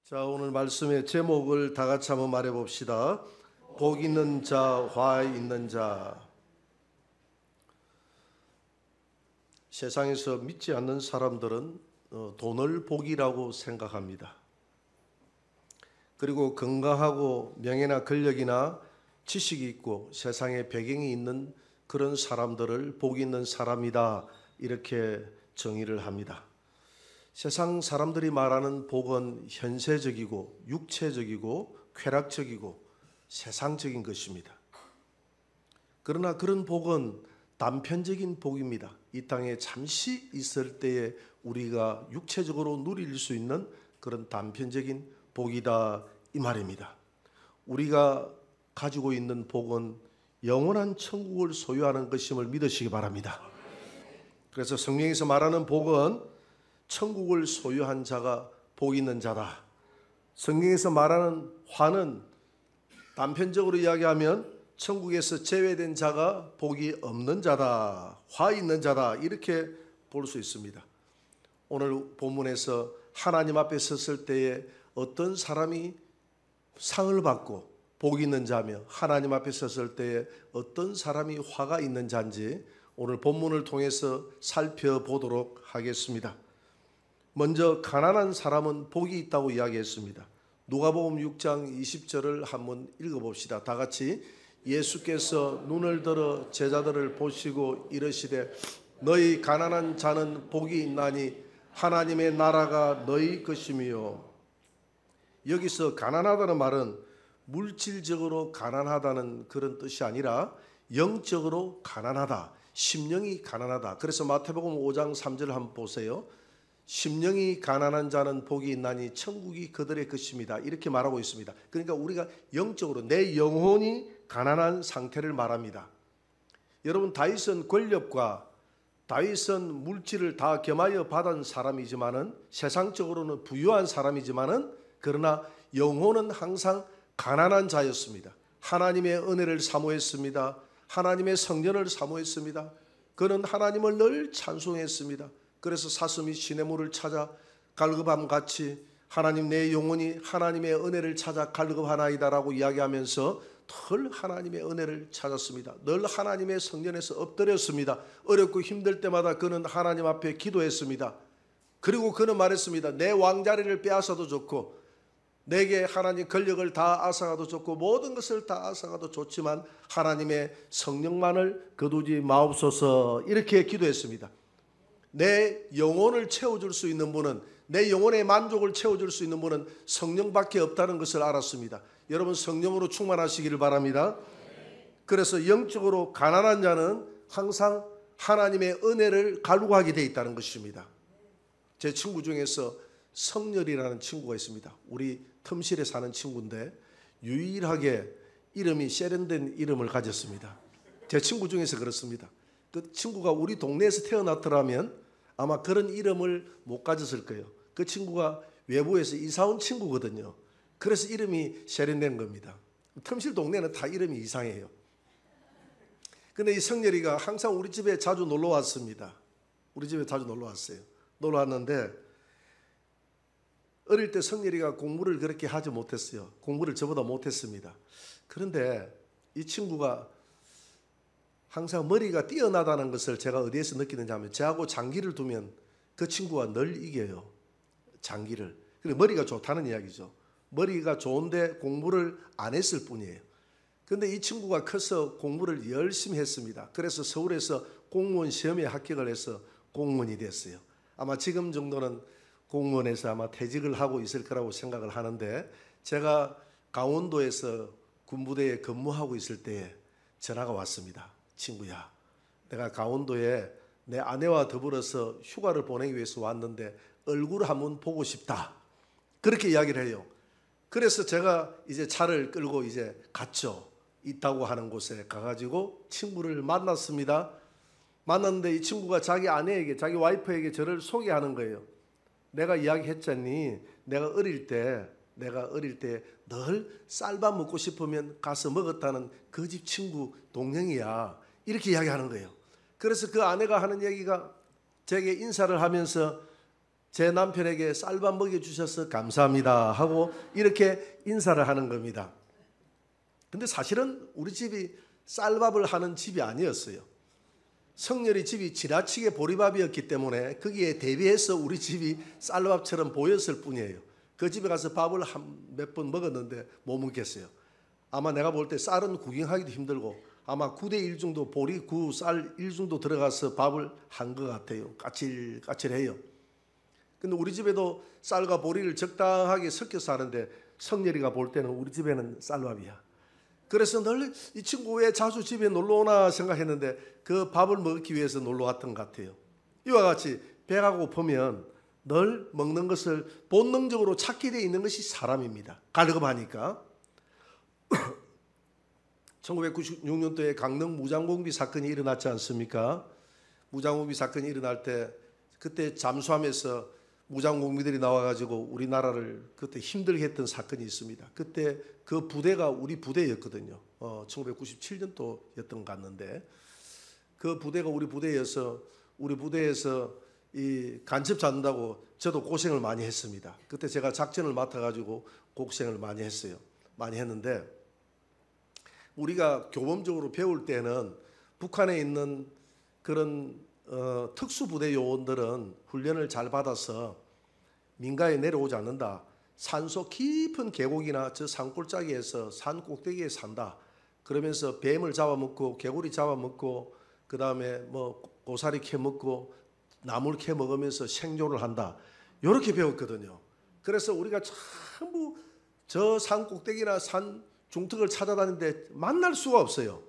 자, 오늘 말씀의 제목을 다 같이 한번 말해 봅시다. 복 있는 자, 화 있는 자. 세상에서 믿지 않는 사람들은 돈을 복이라고 생각합니다. 그리고 건강하고 명예나 권력이나 지식이 있고 세상에 배경이 있는 그런 사람들을 복 있는 사람이다, 이렇게 정의를 합니다. 세상 사람들이 말하는 복은 현세적이고 육체적이고 쾌락적이고 세상적인 것입니다. 그러나 그런 복은 단편적인 복입니다. 이 땅에 잠시 있을 때에 우리가 육체적으로 누릴 수 있는 그런 단편적인 복이다, 이 말입니다. 우리가 가지고 있는 복은 영원한 천국을 소유하는 것임을 믿으시기 바랍니다. 그래서 성경에서 말하는 복은 천국을 소유한 자가 복 있는 자다. 성경에서 말하는 화는 단편적으로 이야기하면 천국에서 제외된 자가 복이 없는 자다, 화 있는 자다, 이렇게 볼 수 있습니다. 오늘 본문에서 하나님 앞에 섰을 때에 어떤 사람이 상을 받고 복 있는 자며 하나님 앞에 섰을 때에 어떤 사람이 화가 있는 자인지 오늘 본문을 통해서 살펴보도록 하겠습니다. 먼저 가난한 사람은 복이 있다고 이야기했습니다. 누가복음 6장 20절을 한번 읽어봅시다. 다 같이. 예수께서 눈을 들어 제자들을 보시고 이르시되 너희 가난한 자는 복이 있나니 하나님의 나라가 너희 것이며. 여기서 가난하다는 말은 물질적으로 가난하다는 그런 뜻이 아니라 영적으로 가난하다, 심령이 가난하다. 그래서 마태복음 5장 3절을 한번 보세요. 심령이 가난한 자는 복이 있나니 천국이 그들의 것입니다, 이렇게 말하고 있습니다. 그러니까 우리가 영적으로 내 영혼이 가난한 상태를 말합니다. 여러분, 다윗은 권력과 다윗은 물질을 다 겸하여 받은 사람이지만은 세상적으로는 부유한 사람이지만은 그러나 영혼은 항상 가난한 자였습니다. 하나님의 은혜를 사모했습니다. 하나님의 성전을 사모했습니다. 그는 하나님을 늘 찬송했습니다. 그래서 사슴이 시냇물을 찾아 갈급함같이 하나님, 내 영혼이 하나님의 은혜를 찾아 갈급하나이다라고 이야기하면서 늘 하나님의 은혜를 찾았습니다. 늘 하나님의 성전에서 엎드렸습니다. 어렵고 힘들 때마다 그는 하나님 앞에 기도했습니다. 그리고 그는 말했습니다. 내 왕자리를 빼앗아도 좋고 내게 하나님 권력을 다 앗아가도 좋고 모든 것을 다 앗아가도 좋지만 하나님의 성령만을 거두지 마옵소서, 이렇게 기도했습니다. 내 영혼을 채워줄 수 있는 분은, 내 영혼의 만족을 채워줄 수 있는 분은 성령밖에 없다는 것을 알았습니다. 여러분, 성령으로 충만하시기를 바랍니다. 그래서 영적으로 가난한 자는 항상 하나님의 은혜를 갈구하게 되어 있다는 것입니다. 제 친구 중에서 성렬이라는 친구가 있습니다. 우리 텀실에 사는 친구인데 유일하게 이름이 세련된 이름을 가졌습니다. 제 친구 중에서 그렇습니다. 그 친구가 우리 동네에서 태어났더라면 아마 그런 이름을 못 가졌을 거예요. 그 친구가 외부에서 이사 온 친구거든요. 그래서 이름이 세련된 겁니다. 텀실 동네는 다 이름이 이상해요. 근데 이 성렬이가 항상 우리 집에 자주 놀러 왔습니다. 우리 집에 자주 놀러 왔어요. 놀러 왔는데 어릴 때 성렬이가 공부를 그렇게 하지 못했어요. 공부를 저보다 못했습니다. 그런데 이 친구가 항상 머리가 뛰어나다는 것을 제가 어디에서 느끼는지 하면 저하고 장기를 두면 그 친구가 늘 이겨요. 장기를. 그리고 머리가 좋다는 이야기죠. 머리가 좋은데 공부를 안 했을 뿐이에요. 그런데 이 친구가 커서 공부를 열심히 했습니다. 그래서 서울에서 공무원 시험에 합격을 해서 공무원이 됐어요. 아마 지금 정도는 공무원에서 아마 퇴직을 하고 있을 거라고 생각을 하는데, 제가 강원도에서 군부대에 근무하고 있을 때 전화가 왔습니다. 친구야, 내가 강원도에 내 아내와 더불어서 휴가를 보내기 위해서 왔는데 얼굴 한번 보고 싶다, 그렇게 이야기를 해요. 그래서 제가 이제 차를 끌고 이제 갔죠. 있다고 하는 곳에 가가지고 친구를 만났습니다. 만났는데 이 친구가 자기 아내에게, 자기 와이프에게 저를 소개하는 거예요. 내가 이야기했잖니, 내가 어릴 때 늘 쌀밥 먹고 싶으면 가서 먹었다는 그 집 친구 동생이야, 이렇게 이야기하는 거예요. 그래서 그 아내가 하는 얘기가, 제게 인사를 하면서 제 남편에게 쌀밥 먹여주셔서 감사합니다 하고 이렇게 인사를 하는 겁니다. 근데 사실은 우리 집이 쌀밥을 하는 집이 아니었어요. 성렬이 집이 지나치게 보리밥이었기 때문에 거기에 대비해서 우리 집이 쌀밥처럼 보였을 뿐이에요. 그 집에 가서 밥을 몇 번 먹었는데 못 먹겠어요. 아마 내가 볼 때 쌀은 구경하기도 힘들고 아마 9대1 정도 보리, 구, 쌀 1 정도 들어가서 밥을 한 것 같아요. 까칠까칠해요. 근데 우리 집에도 쌀과 보리를 적당하게 섞여서 하는데 성렬이가 볼 때는 우리 집에는 쌀밥이야. 그래서 늘 이 친구 왜 자주 집에 놀러 오나 생각했는데 그 밥을 먹기 위해서 놀러 왔던 것 같아요. 이와 같이 배가 고프면 늘 먹는 것을 본능적으로 찾게 되어 있는 것이 사람입니다. 갈급하니까. 1996년도에 강릉 무장공비 사건이 일어났지 않습니까? 무장공비 사건이 일어날 때 그때 잠수함에서 무장공비들이 나와가지고 우리나라를 그때 힘들게 했던 사건이 있습니다. 그때 그 부대가 우리 부대였거든요. 1997년도였던 것 같는데 그 부대가 우리 부대여서 우리 부대에서 이 간첩 잡는다고 저도 고생을 많이 했습니다. 그때 제가 작전을 맡아가지고 고생을 많이 했어요. 많이 했는데 우리가 교범적으로 배울 때는 북한에 있는 그런 특수부대 요원들은 훈련을 잘 받아서 민가에 내려오지 않는다. 산속 깊은 계곡이나 저 산골짜기에서 산 꼭대기에 산다. 그러면서 뱀을 잡아먹고 개구리 잡아먹고 그 다음에 뭐 고사리 캐먹고 나물 캐먹으면서 생존을 한다. 이렇게 배웠거든요. 그래서 우리가 전부 저 산 꼭대기나 산 중턱을 찾아다니는데 만날 수가 없어요.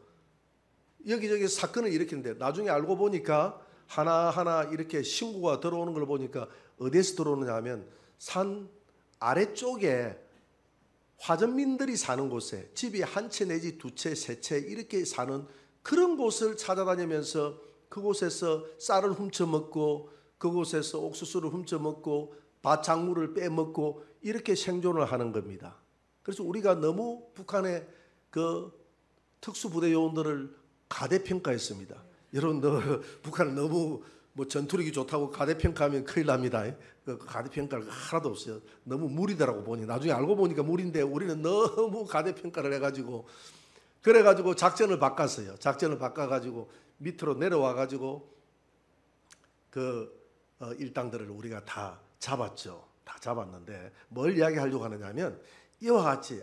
여기저기 사건을 일으키는데 나중에 알고 보니까 하나하나 이렇게 신고가 들어오는 걸 보니까 어디에서 들어오느냐 하면 산 아래쪽에 화전민들이 사는 곳에 집이 한 채 내지 두 채, 세 채 이렇게 사는 그런 곳을 찾아다니면서 그곳에서 쌀을 훔쳐먹고 그곳에서 옥수수를 훔쳐먹고 밭작물을 빼먹고 이렇게 생존을 하는 겁니다. 그래서 우리가 너무 북한의 그 특수부대 요원들을 가대평가했습니다. 여러분 북한은 너무 뭐 전투력이 좋다고 가대평가하면 큰일 납니다. 그 가대평가를 하나도 없어요. 너무 무리다라고 보니 나중에 알고 보니까 무리인데 우리는 너무 가대평가를 해가지고 그래가지고 작전을 바꿨어요. 작전을 바꿔가지고 밑으로 내려와가지고 그 일당들을 우리가 다 잡았죠. 다 잡았는데 뭘 이야기하려고 하느냐면 이와 같이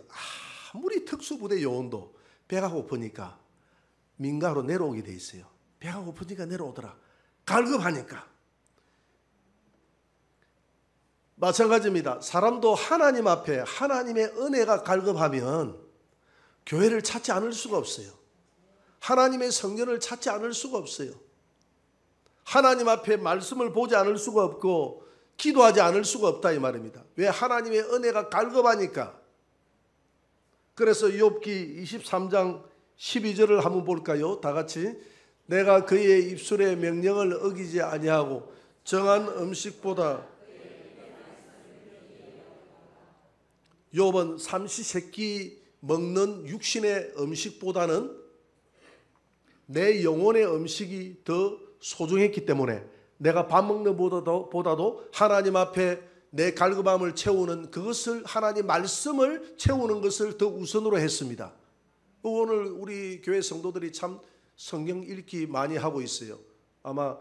아무리 특수부대 요원도 배가 고프니까 민가로 내려오게 돼 있어요. 배가 고프니까 내려오더라. 갈급하니까. 마찬가지입니다. 사람도 하나님 앞에 하나님의 은혜가 갈급하면 교회를 찾지 않을 수가 없어요. 하나님의 성전을 찾지 않을 수가 없어요. 하나님 앞에 말씀을 보지 않을 수가 없고 기도하지 않을 수가 없다 이 말입니다. 왜? 하나님의 은혜가 갈급하니까. 그래서 욥기 23장 12절을 한번 볼까요? 다 같이. 내가 그의 입술의 명령을 어기지 아니하고 정한 음식보다 욥은 삼시세끼 먹는 육신의 음식보다는 내 영혼의 음식이 더 소중했기 때문에 내가 밥 먹는 보다도 하나님 앞에 내 갈급함을 채우는 그것을 하나님 말씀을 채우는 것을 더 우선으로 했습니다. 오늘 우리 교회 성도들이 참 성경 읽기 많이 하고 있어요. 아마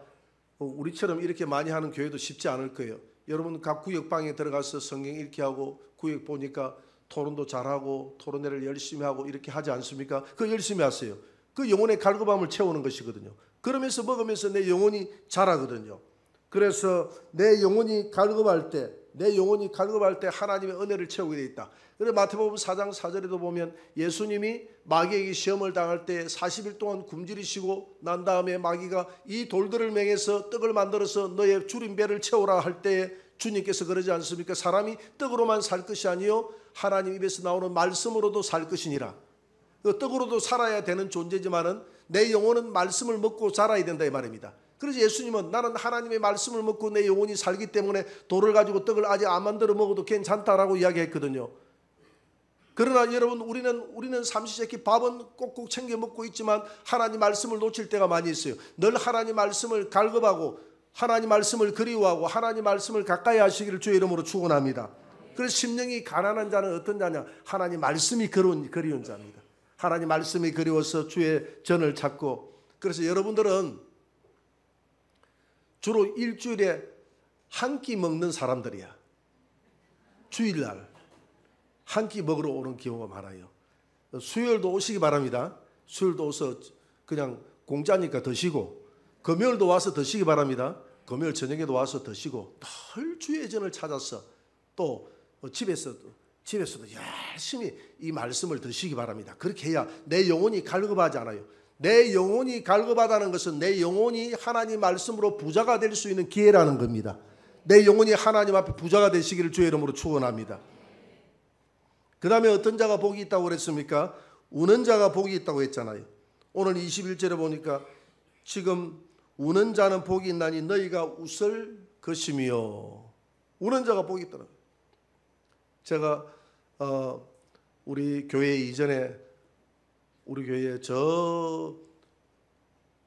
우리처럼 이렇게 많이 하는 교회도 쉽지 않을 거예요. 여러분 각 구역방에 들어가서 성경 읽기 하고 구역 보니까 토론도 잘하고 토론회를 열심히 하고 이렇게 하지 않습니까? 그거 열심히 하세요. 그 영혼의 갈급함을 채우는 것이거든요. 그러면서 먹으면서 내 영혼이 자라거든요. 그래서 내 영혼이 갈급할 때 하나님의 은혜를 채우게 되어 있다. 그래서 마태복음 4장 4절에도 보면 예수님이 마귀에게 시험을 당할 때 40일 동안 굶주리시고 난 다음에 마귀가 이 돌들을 맹해서 떡을 만들어서 너의 줄인 배를 채우라 할 때에 주님께서 그러지 않습니까? 사람이 떡으로만 살 것이 아니요 하나님 입에서 나오는 말씀으로도 살 것이니라. 그 떡으로도 살아야 되는 존재지만은 내 영혼은 말씀을 먹고 자라야 된다 이 말입니다. 그래서 예수님은 나는 하나님의 말씀을 먹고 내 영혼이 살기 때문에 돌을 가지고 떡을 아직 안 만들어 먹어도 괜찮다라고 이야기했거든요. 그러나 여러분 우리는 삼시세끼 밥은 꼭꼭 챙겨 먹고 있지만 하나님 말씀을 놓칠 때가 많이 있어요. 늘 하나님 말씀을 갈급하고 하나님 말씀을 그리워하고 하나님 말씀을 가까이 하시기를 주의 이름으로 축원합니다. 그래서 심령이 가난한 자는 어떤 자냐? 하나님 말씀이 그리운 자입니다. 하나님 말씀이 그리워서 주의 전을 찾고, 그래서 여러분들은 주로 일주일에 한 끼 먹는 사람들이야. 주일날 한 끼 먹으러 오는 경우가 많아요. 수요일도 오시기 바랍니다. 수요일도 오서 그냥 공짜니까 드시고, 금요일도 와서 드시기 바랍니다. 금요일 저녁에도 와서 드시고, 늘 주의 전을 찾아서 또 집에서도 열심히 이 말씀을 드시기 바랍니다. 그렇게 해야 내 영혼이 갈급하지 않아요. 내 영혼이 갈급하다는 것은 내 영혼이 하나님 말씀으로 부자가 될 수 있는 기회라는 겁니다. 내 영혼이 하나님 앞에 부자가 되시기를 주의 이름으로 축원합니다. 그 다음에 어떤 자가 복이 있다고 그랬습니까? 우는 자가 복이 있다고 했잖아요. 오늘 21절에 보니까 지금 우는 자는 복이 있나니 너희가 웃을 것이며, 우는 자가 복이 있더라. 제가 우리 교회 이전에 우리 교회에 저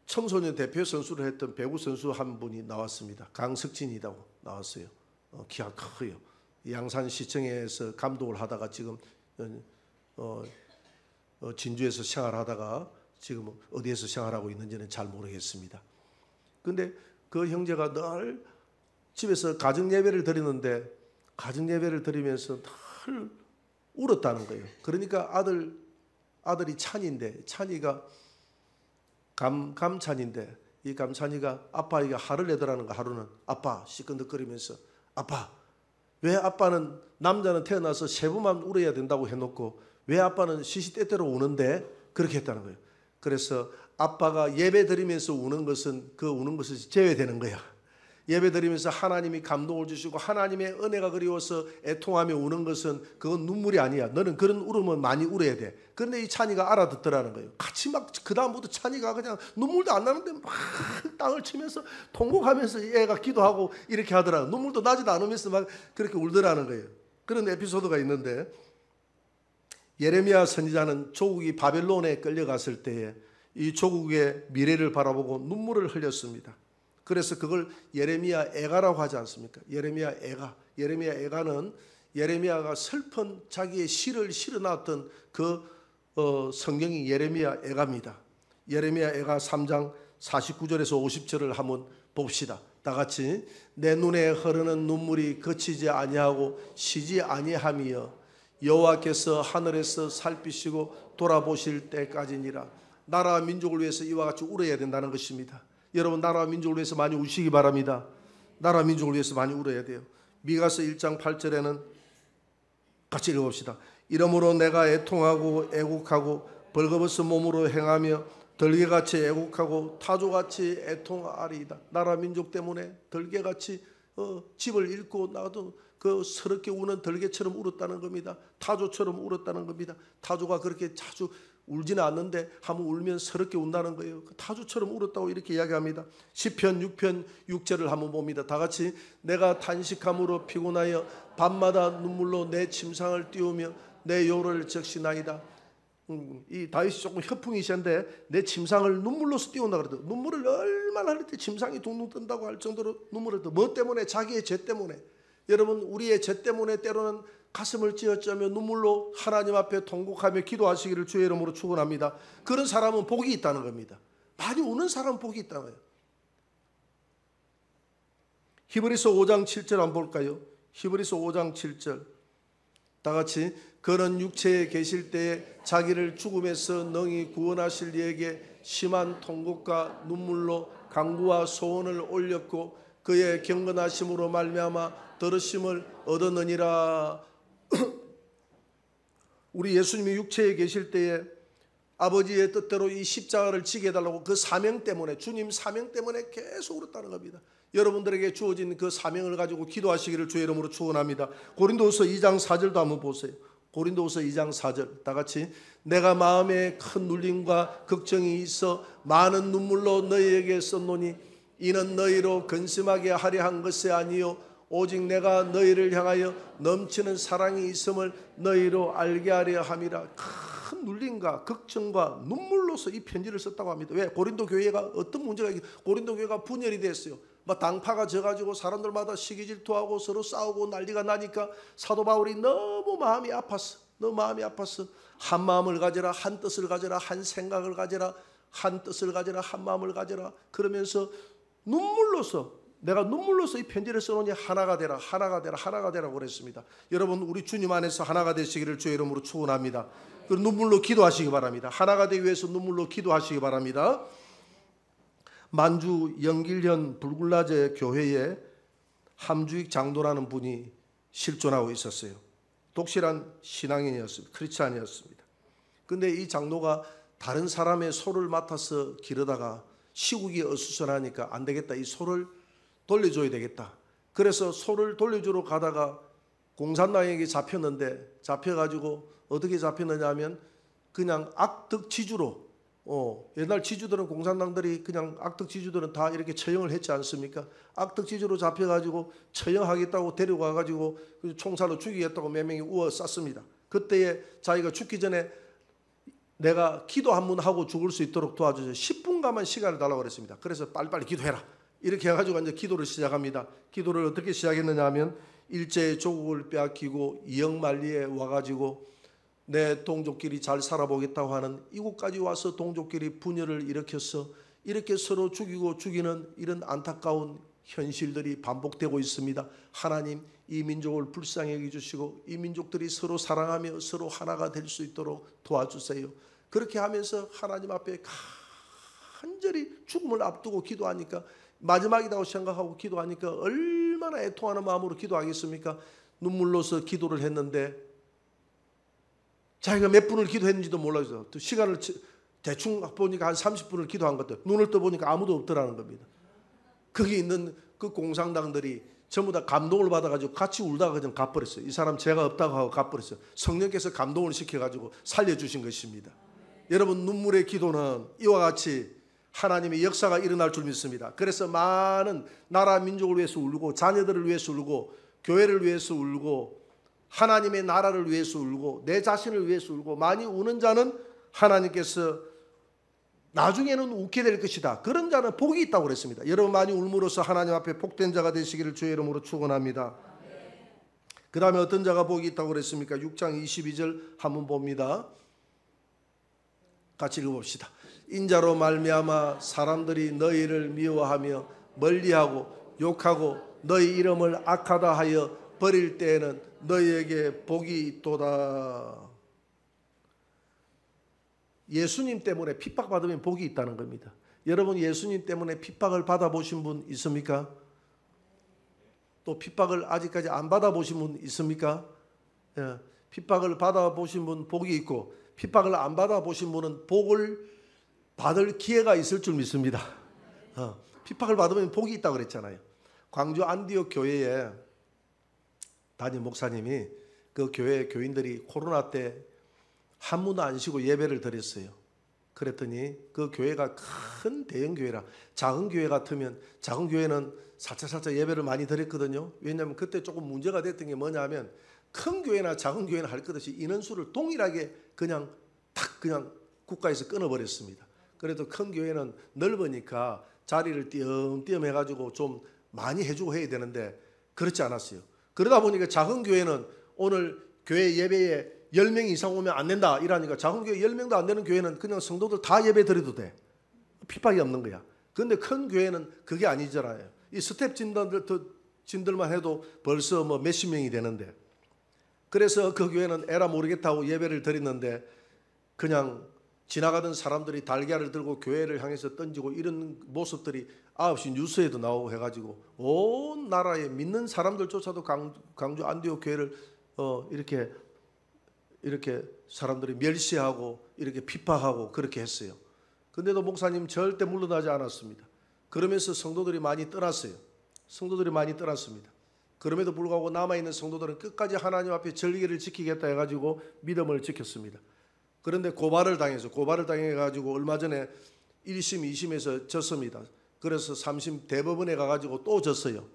청소년 대표 선수를 했던 배구 선수 한 분이 나왔습니다. 강석진이라고 나왔어요. 키가 커요. 양산시청에서 감독을 하다가 지금 진주에서 생활하다가 지금 어디에서 생활하고 있는지는 잘 모르겠습니다. 근데 그 형제가 늘 집에서 가정 예배를 드리는데 가정 예배를 드리면서 늘 울었다는 거예요. 그러니까 아들이 찬이가 감찬인데, 이 감찬이가 아빠에게 화를 내더라는 거. 하루는 아빠 시큰둥거리면서, 아빠 왜 아빠는 남자는 태어나서 세 번만 울어야 된다고 해놓고 왜 아빠는 시시때때로 우는데, 그렇게 했다는 거예요. 그래서 아빠가 예배 드리면서 우는 것은 그 우는 것을 제외되는 거야. 예배 드리면서 하나님이 감동을 주시고 하나님의 은혜가 그리워서 애통하며 우는 것은 그건 눈물이 아니야. 너는 그런 울음은 많이 울어야 돼. 그런데 이 찬이가 알아듣더라는 거예요. 같이 막 그 다음부터 찬이가 그냥 눈물도 안 나는데 막 땅을 치면서 통곡하면서 애가 기도하고 이렇게 하더라. 눈물도 나지도 않으면서 막 그렇게 울더라는 거예요. 그런 에피소드가 있는데, 예레미야 선지자는 조국이 바벨론에 끌려갔을 때에 이 조국의 미래를 바라보고 눈물을 흘렸습니다. 그래서 그걸 예레미야 애가라고 하지 않습니까? 예레미야 애가. 예레미야 애가는 예레미야가 슬픈 자기의 시를 실어놨던 그 성경이 예레미야 애가입니다. 예레미야 애가 3장 49절에서 50절을 한번 봅시다. 다 같이. 내 눈에 흐르는 눈물이 그치지 아니하고 쉬지 아니하며 여호와께서 하늘에서 살피시고 돌아보실 때까지니라. 나라와 민족을 위해서 이와 같이 울어야 된다는 것입니다. 여러분, 나라와 민족을 위해서 많이 우시기 바랍니다. 나라와 민족을 위해서 많이 울어야 돼요. 미가서 1장 8절에는 같이 읽어봅시다. 이러므로 내가 애통하고 애국하고 벌거벗은 몸으로 행하며 들개같이 애국하고 타조같이 애통하리이다. 나라 민족 때문에 들개같이 집을 잃고 나도 그 서럽게 우는 들개처럼 울었다는 겁니다. 타조처럼 울었다는 겁니다. 타조가 그렇게 자주 울지는 않는데 한번 울면 서럽게 운다는 거예요. 타조처럼 울었다고 이렇게 이야기합니다. 시편 6편 6절을 한번 봅니다. 다 같이. 내가 탄식함으로 피곤하여 밤마다 눈물로 내 침상을 띄우며 내 요를 적시나이다. 이 다윗이 조금 hö풍이신데 내 침상을 눈물로서 띄운다 그러더라고요. 눈물을 얼마나 할 때 침상이 둥둥 뜬다고 할 정도로 눈물을 떠. 뭐 때문에? 자기의 죄 때문에. 여러분, 우리의 죄 때문에 때로는 가슴을 찌어짜며 눈물로 하나님 앞에 통곡하며 기도하시기를 주의 이름으로 축원합니다. 그런 사람은 복이 있다는 겁니다. 많이 우는 사람은 복이 있다는 거예요. 히브리서 5장 7절 한번 볼까요? 히브리서 5장 7절 다 같이. 그는 육체에 계실 때에 자기를 죽음에서 능히 구원하실 이에게 심한 통곡과 눈물로 간구와 소원을 올렸고 그의 경건하심으로 말미암아 들으심을 얻었느니라. 우리 예수님이 육체에 계실 때에 아버지의 뜻대로 이 십자가를 지게 해달라고 그 사명 때문에, 주님 사명 때문에 계속 울었다는 겁니다. 여러분들에게 주어진 그 사명을 가지고 기도하시기를 주의 이름으로 축원합니다. 고린도후서 2장 4절도 한번 보세요. 고린도후서 2장 4절 다 같이. 내가 마음에 큰 눌림과 걱정이 있어 많은 눈물로 너희에게 썼노니 이는 너희로 근심하게 하려 한 것이 아니요 오직 내가 너희를 향하여 넘치는 사랑이 있음을 너희로 알게 하려 함이라. 큰 눌림과 걱정과 눈물로서 이 편지를 썼다고 합니다. 왜? 고린도 교회가 어떤 문제가 있고 고린도 교회가 분열이 됐어요. 막 당파가 져가지고 사람들마다 시기 질투하고 서로 싸우고 난리가 나니까 사도 바울이 너무 마음이 아팠어. 너무 마음이 아팠어. 한 마음을 가져라, 한 뜻을 가져라, 한 생각을 가져라, 한 뜻을 가져라, 한 마음을 가져라. 그러면서 내가 눈물로서 이 편지를 써놓으니 하나가 되라, 하나가 되라, 하나가 되라고 그랬습니다. 여러분, 우리 주님 안에서 하나가 되시기를 주의 이름으로 축원합니다. 그리고 눈물로 기도하시기 바랍니다. 하나가 되기 위해서 눈물로 기도하시기 바랍니다. 만주 영길현 불굴라제 교회에 함주익 장로라는 분이 실존하고 있었어요. 독실한 신앙인이었습니다. 크리스찬이었습니다. 그런데 이 장로가 다른 사람의 소를 맡아서 기르다가 시국이 어수선하니까 안 되겠다, 이 소를 돌려줘야 되겠다. 그래서 소를 돌려주러 가다가 공산당에게 잡혔는데, 잡혀가지고 어떻게 잡혔느냐 하면 그냥 악덕지주로, 옛날 지주들은, 공산당들이 그냥 악덕지주들은 다 이렇게 처형을 했지 않습니까? 악덕지주로 잡혀가지고 처형하겠다고 데려가가지고 총살로 죽이겠다고 몇 명이 우어쌌습니다. 그때에 자기가 죽기 전에 내가 기도 한 번 하고 죽을 수 있도록 도와주세요. 10분간만 시간을 달라고 그랬습니다. 그래서 빨리빨리 기도해라, 이렇게 해가지고 이제 기도를 시작합니다. 기도를 어떻게 시작했느냐 하면, 일제의 조국을 빼앗기고 이영만리에 와가지고 내 동족끼리 잘 살아보겠다고 하는, 이곳까지 와서 동족끼리 분열을 일으켜서 이렇게 서로 죽이고 죽이는 이런 안타까운 현실들이 반복되고 있습니다. 하나님, 이 민족을 불쌍히 여겨주시고 이 민족들이 서로 사랑하며 서로 하나가 될 수 있도록 도와주세요. 그렇게 하면서 하나님 앞에 간절히 죽음을 앞두고 기도하니까, 마지막이라고 생각하고 기도하니까 얼마나 애통하는 마음으로 기도하겠습니까? 눈물로서 기도를 했는데 자기가 몇 분을 기도했는지도 몰라서, 또 시간을 대충 보니까 한 30분을 기도한 것들, 눈을 떠보니까 아무도 없더라는 겁니다. 거기 있는 그 공산당들이 전부 다 감동을 받아가지고 같이 울다가 그냥 가버렸어요. 이 사람 죄가 없다고 하고 가버렸어요. 성령께서 감동을 시켜가지고 살려주신 것입니다. 여러분, 눈물의 기도는 이와 같이 하나님의 역사가 일어날 줄 믿습니다. 그래서 많은 나라 민족을 위해서 울고, 자녀들을 위해서 울고, 교회를 위해서 울고, 하나님의 나라를 위해서 울고, 내 자신을 위해서 울고, 많이 우는 자는 하나님께서 나중에는 웃게 될 것이다, 그런 자는 복이 있다고 그랬습니다. 여러분, 많이 울므로써 하나님 앞에 복된 자가 되시기를 주의 이름으로 축원합니다. 그 다음에 어떤 자가 복이 있다고 그랬습니까? 6장 22절 한번 봅니다. 같이 읽어봅시다. 인자로 말미암아 사람들이 너희를 미워하며 멀리하고 욕하고 너희 이름을 악하다 하여 버릴 때에는 너희에게 복이 있도다. 예수님 때문에 핍박받으면 복이 있다는 겁니다. 여러분, 예수님 때문에 핍박을 받아보신 분 있습니까? 또 핍박을 아직까지 안 받아보신 분 있습니까? 예, 핍박을 받아보신 분 복이 있고, 핍박을 안 받아보신 분은 복을 받을 기회가 있을 줄 믿습니다. 핍박을 받으면 복이 있다고 그랬잖아요. 광주 안디옥 교회에 담임 목사님이, 그 교회 교인들이 코로나 때 한 문도 안 쉬고 예배를 드렸어요. 그랬더니 그 교회가 큰 대형 교회라, 작은 교회 같으면, 작은 교회는 살짝 예배를 많이 드렸거든요. 왜냐하면 그때 조금 문제가 됐던 게 뭐냐면, 큰 교회나 작은 교회나 할 것 없이 인원수를 동일하게 그냥 국가에서 끊어버렸습니다. 그래도 큰 교회는 넓으니까 자리를 띄엄띄엄 해가지고 좀 많이 해주고 해야 되는데 그렇지 않았어요. 그러다 보니까 작은 교회는 오늘 교회 예배에 10명 이상 오면 안 된다 이러니까, 작은 교회 10명도 안 되는 교회는 그냥 성도들 다 예배 드려도 돼. 핍박이 없는 거야. 그런데 큰 교회는 그게 아니잖아요. 이 스텝 진들만 해도 벌써 뭐 몇십 명이 되는데, 그래서 그 교회는 에라 모르겠다고 예배를 드렸는데, 그냥 지나가던 사람들이 달걀을 들고 교회를 향해서 던지고 이런 모습들이 9시 뉴스에도 나오고 해가지고 온 나라에 믿는 사람들조차도 광주 안디옥 교회를 이렇게 사람들이 멸시하고 이렇게 핍박하고 그렇게 했어요. 근데도 목사님 절대 물러나지 않았습니다. 그러면서 성도들이 많이 떠났어요. 성도들이 많이 떠났습니다. 그럼에도 불구하고 남아있는 성도들은 끝까지 하나님 앞에 절기를 지키겠다 해가지고 믿음을 지켰습니다. 그런데 고발을 당해가지고 얼마 전에 1심, 2심에서 졌습니다. 그래서 3심 대법원에 가가지고 또 졌어요.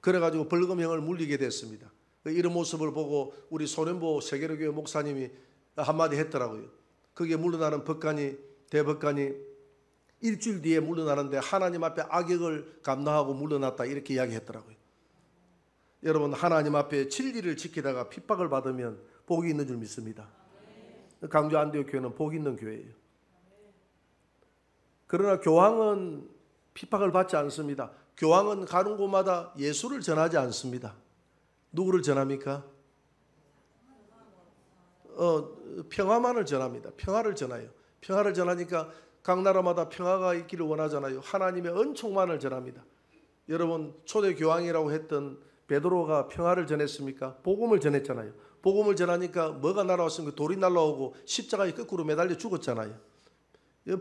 그래가지고 벌금형을 물리게 됐습니다. 이런 모습을 보고 우리 소년보 세계로교회 목사님이 한마디 했더라고요. 그게 물러나는 대법관이 일주일 뒤에 물러나는데 하나님 앞에 악역을 감당하고 물러났다 이렇게 이야기했더라고요. 여러분, 하나님 앞에 진리를 지키다가 핍박을 받으면 복이 있는 줄 믿습니다. 강주 안디옥 교회는 복이 있는 교회예요. 그러나 교황은 핍박을 받지 않습니다. 교황은 가는 곳마다 예수를 전하지 않습니다. 누구를 전합니까? 평화만을 전합니다. 평화를 전해요. 평화를 전하니까 각 나라마다 평화가 있기를 원하잖아요. 하나님의 은총만을 전합니다. 여러분, 초대 교황이라고 했던 베드로가 평화를 전했습니까? 복음을 전했잖아요. 복음을 전하니까 뭐가 날아왔습니까? 돌이 날아오고 십자가에 거꾸로 매달려 죽었잖아요.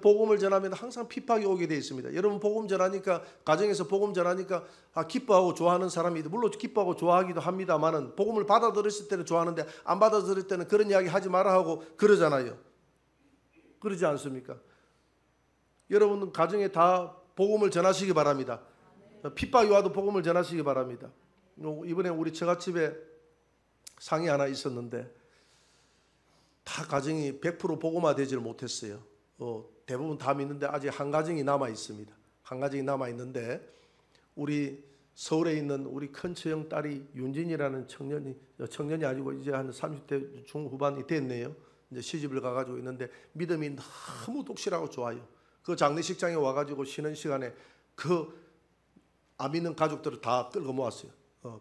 복음을 전하면 항상 핍박이 오게 되어 있습니다. 여러분, 복음 전하니까, 가정에서 복음 전하니까 기뻐하고 좋아하는 사람이 물론 기뻐하고 좋아하기도 합니다만은 복음을 받아들였을 때는 좋아하는데 안 받아들일 때는 그런 이야기 하지 마라 하고 그러잖아요. 그러지 않습니까? 여러분, 가정에 다 복음을 전하시기 바랍니다. 핍박이 와도 복음을 전하시기 바랍니다. 이번에 우리 처갓집에 상이 하나 있었는데 다 가정이 100% 복음화되지를 못했어요. 대부분 다 믿는데 아직 한 가정이 남아 있습니다. 한 가정이 남아 있는데 우리 서울에 있는 우리 큰 처형 딸이 윤진이라는 청년이 아니고 이제 한 30대 중후반이 됐네요. 이제 시집을 가가지고 있는데 믿음이 너무 독실하고 좋아요. 그 장례식장에 와가지고 쉬는 시간에 그 안 믿는 가족들을 다 끌고 모았어요.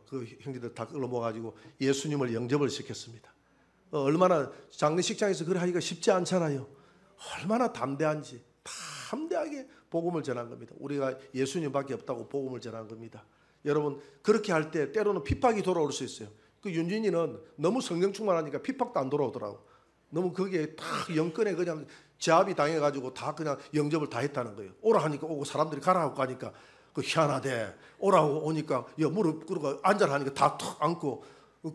그 형제들 다 끌고 모아가지고 예수님을 영접을 시켰습니다. 얼마나 장례식장에서 그래 하기가 쉽지 않잖아요. 얼마나 담대한지 담대하게 복음을 전한 겁니다. 우리가 예수님밖에 없다고 복음을 전한 겁니다. 여러분, 그렇게 할 때 때로는 핍박이 돌아올 수 있어요. 그 윤진이는 너무 성령 충만하니까 핍박도 안 돌아오더라고. 너무 거기에 딱 영권에 그냥 제압이 당해가지고 다 그냥 영접을 다 했다는 거예요. 오라 하니까 오고 사람들이 가라고 가니까 그 희한하대. 오라고 오니까 무릎 꿇고 앉아라 하니까 다 툭 앉고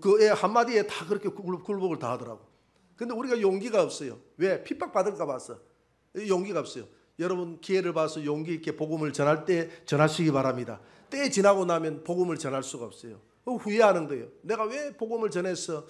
그 애 한마디에 다 그렇게 굴복을 다 하더라고. 근데 우리가 용기가 없어요. 왜? 핍박 받을까 봐서 용기가 없어요. 여러분, 기회를 봐서 용기 있게 복음을 전할 때 전하시기 바랍니다. 때 지나고 나면 복음을 전할 수가 없어요. 후회하는 거예요. 내가 왜 복음을 전해서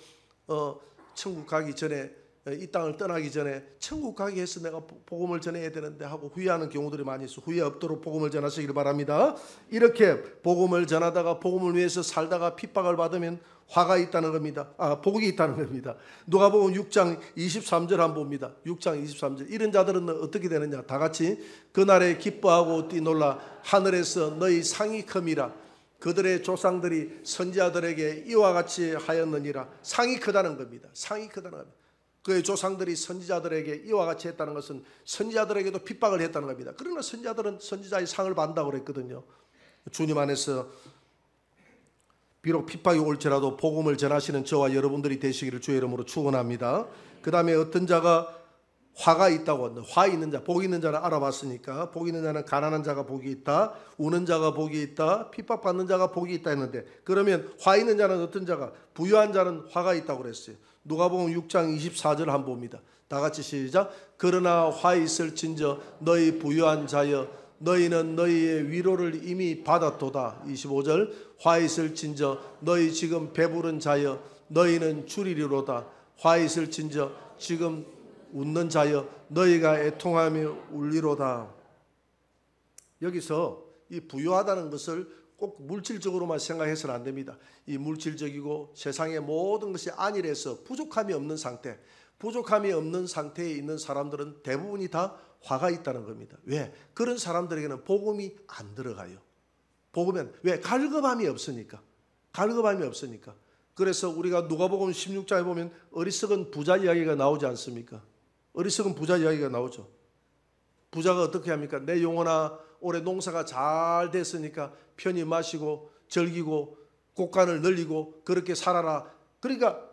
천국 가기 전에, 이 땅을 떠나기 전에 천국 가기 위해서 내가 복음을 전해야 되는데 하고 후회하는 경우들이 많이 있어요. 후회 없도록 복음을 전하시길 바랍니다. 이렇게 복음을 전하다가 복음을 위해서 살다가 핍박을 받으면 화가 있다는 겁니다. 복이 있다는 겁니다. 누가복음 6장 23절 한번 봅니다. 6장 23절. 이런 자들은 어떻게 되느냐? 다 같이 그날에 기뻐하고 뛰놀라 하늘에서 너희 상이 큼이라. 그들의 조상들이 선지자들에게 이와 같이 하였느니라. 상이 크다는 겁니다. 상이 크다는 겁니다. 그의 조상들이 선지자들에게 이와 같이 했다는 것은 선지자들에게도 핍박을 했다는 겁니다. 그러나 선지자들은 선지자의 상을 받는다고 그랬거든요. 주님 안에서 비록 핍박이 올지라도 복음을 전하시는 저와 여러분들이 되시기를 주의 이름으로 축원합니다. 그 다음에 어떤 자가 화가 있다고, 화 있는 자, 복 있는 자를 알아봤으니까 복 있는 자는 가난한 자가 복이 있다, 우는 자가 복이 있다, 핍박받는 자가 복이 있다 했는데, 그러면 화 있는 자는 어떤 자가? 부유한 자는 화가 있다고 그랬어요. 누가복음 6장 24절 한번 봅니다. 다 같이 시작. 그러나 화 있을진저 너희 부유한 자여 너희는 너희의 위로를 이미 받았도다. 25절. 화 있을진저 너희 지금 배부른 자여 너희는 줄이리로다. 화 있을진저 지금 웃는 자여 너희가 애통하며 울리로다. 여기서 이 부유하다는 것을 꼭 물질적으로만 생각해서는 안 됩니다. 이 물질적이고 세상의 모든 것이 안일해서 부족함이 없는 상태, 부족함이 없는 상태에 있는 사람들은 대부분이 다 화가 있다는 겁니다. 왜? 그런 사람들에게는 복음이 안 들어가요. 복음은 왜? 갈급함이 없으니까. 갈급함이 없으니까. 그래서 우리가 누가복음 16장에 보면 어리석은 부자 이야기가 나오지 않습니까? 어리석은 부자 이야기가 나오죠. 부자가 어떻게 합니까? 내 영혼아, 올해 농사가 잘 됐으니까 편히 마시고 즐기고 곳간을 늘리고 그렇게 살아라. 그러니까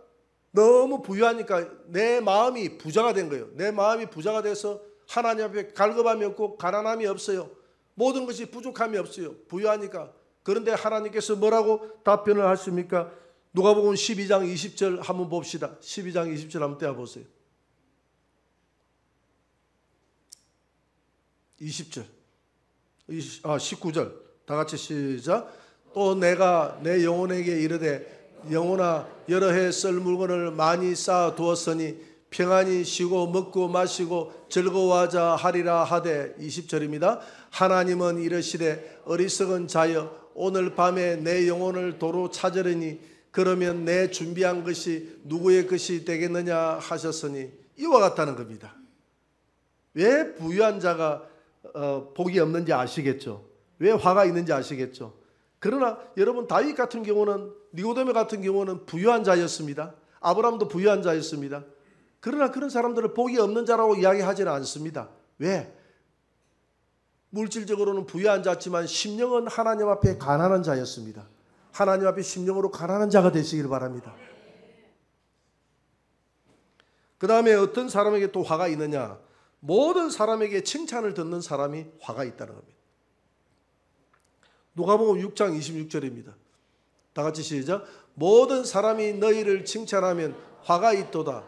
너무 부유하니까 내 마음이 부자가 된 거예요. 내 마음이 부자가 돼서 하나님 앞에 갈급함이 없고 가난함이 없어요. 모든 것이 부족함이 없어요. 부유하니까. 그런데 하나님께서 뭐라고 답변을 하십니까? 누가복음 12장 20절 한번 봅시다. 12장 20절 한번 떼어보세요. 20절, 19절 다 같이 시작. 또 내가 내 영혼에게 이르되 영혼아 여러 해 쓸 물건을 많이 쌓아 두었으니 평안히 쉬고 먹고 마시고 즐거워하자 하리라 하되 20절입니다. 하나님은 이르시되 어리석은 자여 오늘 밤에 내 영혼을 도로 찾으려니 그러면 내 준비한 것이 누구의 것이 되겠느냐 하셨으니 이와 같다는 겁니다. 왜 부유한 자가 복이 없는지 아시겠죠? 왜 화가 있는지 아시겠죠? 그러나 여러분 다윗 같은 경우는 니고데모 같은 경우는 부유한 자였습니다. 아브라함도 부유한 자였습니다. 그러나 그런 사람들을 복이 없는 자라고 이야기하지는 않습니다. 왜? 물질적으로는 부유한 자지만 심령은 하나님 앞에 가난한 자였습니다. 하나님 앞에 심령으로 가난한 자가 되시길 바랍니다. 그 다음에 어떤 사람에게 또 화가 있느냐? 모든 사람에게 칭찬을 듣는 사람이 화가 있다는 겁니다. 누가복음 6장 26절입니다. 다 같이 시작. 모든 사람이 너희를 칭찬하면 화가 있도다.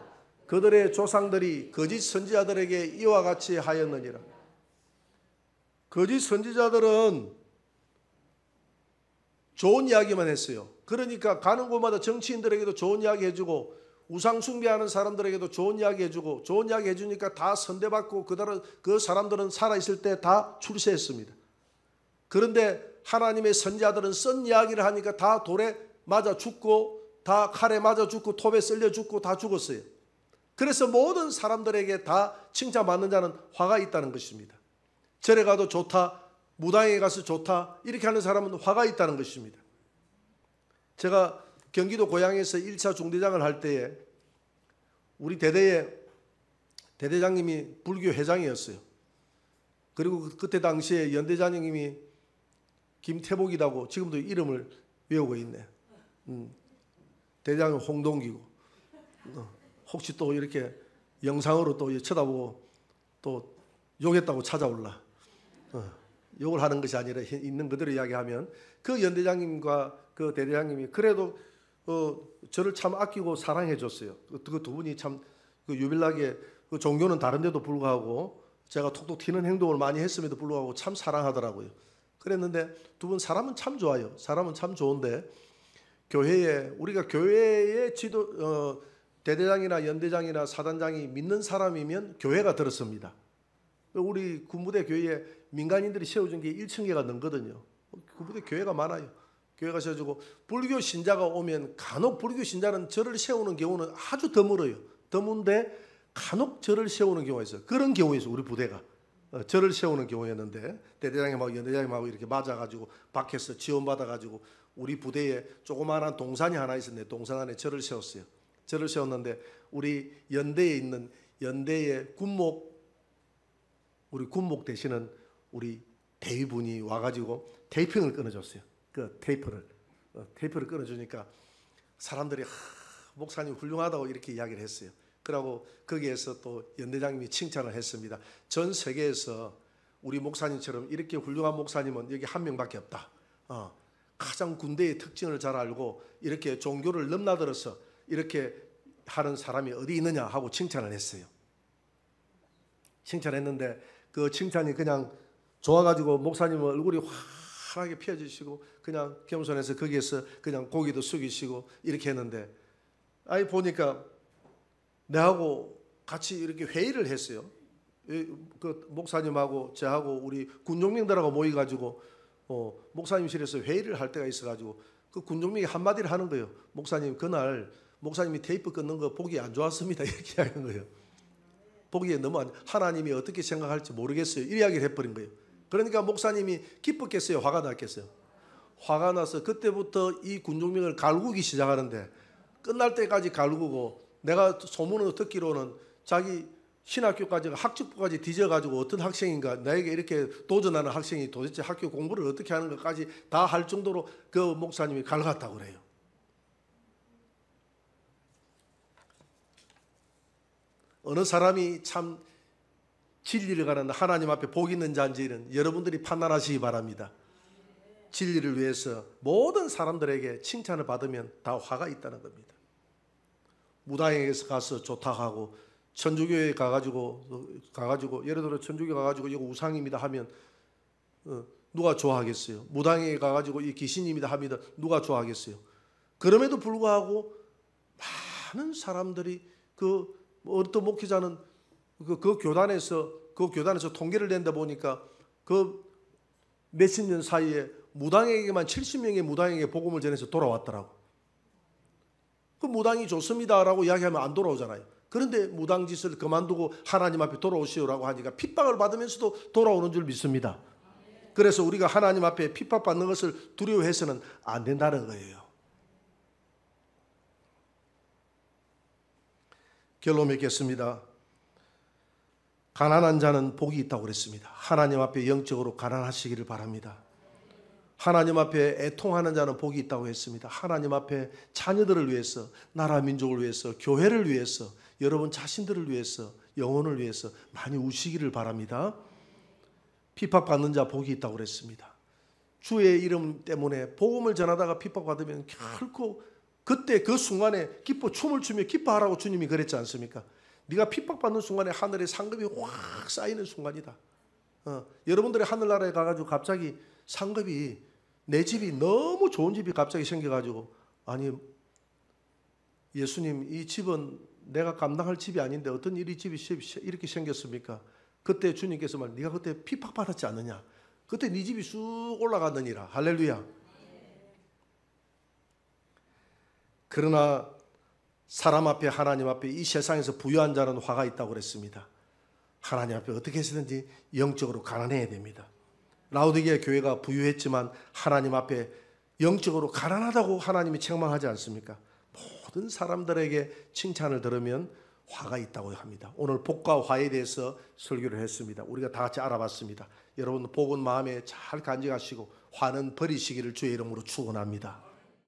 그들의 조상들이 거짓 선지자들에게 이와 같이 하였느니라. 거짓 선지자들은 좋은 이야기만 했어요. 그러니까 가는 곳마다 정치인들에게도 좋은 이야기 해주고 우상 숭배하는 사람들에게도 좋은 이야기 해주고 좋은 이야기 해주니까 다 선대받고 그 사람들은 살아있을 때 다 출세했습니다. 그런데 하나님의 선지자들은 쓴 이야기를 하니까 다 돌에 맞아 죽고 다 칼에 맞아 죽고 톱에 썰려 죽고 다 죽었어요. 그래서 모든 사람들에게 다 칭찬받는 자는 화가 있다는 것입니다. 절에 가도 좋다, 무당에 가서 좋다 이렇게 하는 사람은 화가 있다는 것입니다. 제가 경기도 고향에서 1차 중대장을 할 때에 우리 대대장님이 불교 회장이었어요. 그리고 그때 당시에 연대장님이 김태복이라고 지금도 이름을 외우고 있네. 대장은 홍동기고 혹시 또 이렇게 영상으로 또 쳐다보고 또 욕했다고 찾아올라. 욕을 하는 것이 아니라 있는 그대로 이야기하면 그 연대장님과 그 대대장님이 그래도 저를 참 아끼고 사랑해 줬어요. 그 두 분이 참 유별나게 그 종교는 다른데도 불구하고 제가 톡톡 튀는 행동을 많이 했음에도 불구하고 참 사랑하더라고요. 그랬는데 두 분 사람은 참 좋아요. 사람은 참 좋은데 우리가 교회의 대대장이나 연대장이나 사단장이 믿는 사람이면 교회가 들었습니다. 우리 군부대 교회에 민간인들이 세워준 게 1,000개가 넘거든요. 군부대 교회가 많아요. 교회가 세워지고 불교 신자가 오면 간혹 불교 신자는 절을 세우는 경우는 아주 드물어요. 드문데 간혹 절을 세우는 경우가 있어요. 그런 경우에서 우리 부대가 절을 세우는 경우였는데 대대장님하고 연대장님하고 이렇게 맞아가지고 밖에서 지원받아가지고 우리 부대에 조그마한 동산이 하나 있었는데 동산 안에 절을 세웠어요. 절을 세웠는데 우리 연대에 있는 연대의 우리 군목 되시는 우리 대위분이 와가지고 테이핑을 끊어줬어요. 그 테이프를 끊어주니까 사람들이 목사님 훌륭하다고 이렇게 이야기를 했어요. 그러고 거기에서 또 연대장님이 칭찬을 했습니다. 전 세계에서 우리 목사님처럼 이렇게 훌륭한 목사님은 여기 한 명밖에 없다. 가장 군대의 특징을 잘 알고 이렇게 종교를 넘나들어서 이렇게 하는 사람이 어디 있느냐 하고 칭찬을 했어요. 칭찬했는데 그 칭찬이 그냥 좋아가지고 목사님 얼굴이 환하게 피어지시고 그냥 겸손해서 거기에서 그냥 고개도 숙이시고 이렇게 했는데 보니까 내하고 같이 이렇게 회의를 했어요. 그 목사님하고 저하고 우리 군종민들하고 모여가지고 목사님실에서 회의를 할 때가 있어가지고 그 군종민이 한마디를 하는 거예요. 목사님 그날 목사님이 테이프 끊는 거 보기 안 좋았습니다. 이렇게 하는 거예요. 보기에 너무 하나님이 어떻게 생각할지 모르겠어요. 이 이야기를 해버린 거예요. 그러니까 목사님이 기뻤겠어요? 화가 났겠어요? 화가 나서 그때부터 이 군종민을 갈구기 시작하는데 끝날 때까지 갈구고 내가 소문을 듣기로는 자기 신학교까지 학칙부까지 뒤져가지고 어떤 학생인가 나에게 이렇게 도전하는 학생이 도대체 학교 공부를 어떻게 하는 것까지 다 할 정도로 그 목사님이 갈갔다고 그래요. 어느 사람이 참 진리를 가는 하나님 앞에 복 있는 자인지는 여러분들이 판단하시기 바랍니다. 진리를 위해서 모든 사람들에게 칭찬을 받으면 다 화가 있다는 겁니다. 무당에게서 가서 좋다 하고 천주교에 가가지고 예를 들어 천주교 가가지고 이거 우상입니다 하면 누가 좋아하겠어요? 무당에 가가지고 이 귀신입니다 합니다. 누가 좋아하겠어요? 그럼에도 불구하고 많은 사람들이 그 어떤 목회자는 그 교단에서 통계를 낸다 보니까 그 몇십 년 사이에 무당에게만 70명의 무당에게 복음을 전해서 돌아왔더라고. 그 무당이 좋습니다라고 이야기하면 안 돌아오잖아요. 그런데 무당 짓을 그만두고 하나님 앞에 돌아오시오라고 하니까 핍박을 받으면서도 돌아오는 줄 믿습니다. 그래서 우리가 하나님 앞에 핍박받는 것을 두려워해서는 안 된다는 거예요. 결론 맺겠습니다. 가난한 자는 복이 있다고 그랬습니다. 하나님 앞에 영적으로 가난하시기를 바랍니다. 하나님 앞에 애통하는 자는 복이 있다고 했습니다. 하나님 앞에 자녀들을 위해서, 나라 민족을 위해서, 교회를 위해서, 여러분 자신들을 위해서, 영혼을 위해서 많이 우시기를 바랍니다. 핍박받는 자 복이 있다고 그랬습니다. 주의 이름 때문에 복음을 전하다가 핍박받으면 결코 그때 그 순간에 춤을 추며 기뻐하라고 주님이 그랬지 않습니까? 네가 핍박받는 순간에 하늘에 상급이 확 쌓이는 순간이다. 여러분들이 하늘나라에 가가지고 갑자기 상급이, 내 집이 너무 좋은 집이 갑자기 생겨가지고, 아니 예수님 이 집은 내가 감당할 집이 아닌데 어떤 일이 집이 이렇게 생겼습니까? 그때 주님께서 말, 네가 그때 핍박받았지 않느냐? 그때 네 집이 쑥 올라가느니라. 할렐루야. 그러나 사람 앞에, 하나님 앞에, 이 세상에서 부유한 자는 화가 있다고 그랬습니다. 하나님 앞에 어떻게 해서든지 영적으로 가난해야 됩니다. 라오디게아 교회가 부유했지만 하나님 앞에 영적으로 가난하다고 하나님이 책망하지 않습니까? 모든 사람들에게 칭찬을 들으면 화가 있다고 합니다. 오늘 복과 화에 대해서 설교를 했습니다. 우리가 다 같이 알아봤습니다. 여러분 복은 마음에 잘 간직하시고 화는 버리시기를 주의 이름으로 축원합니다.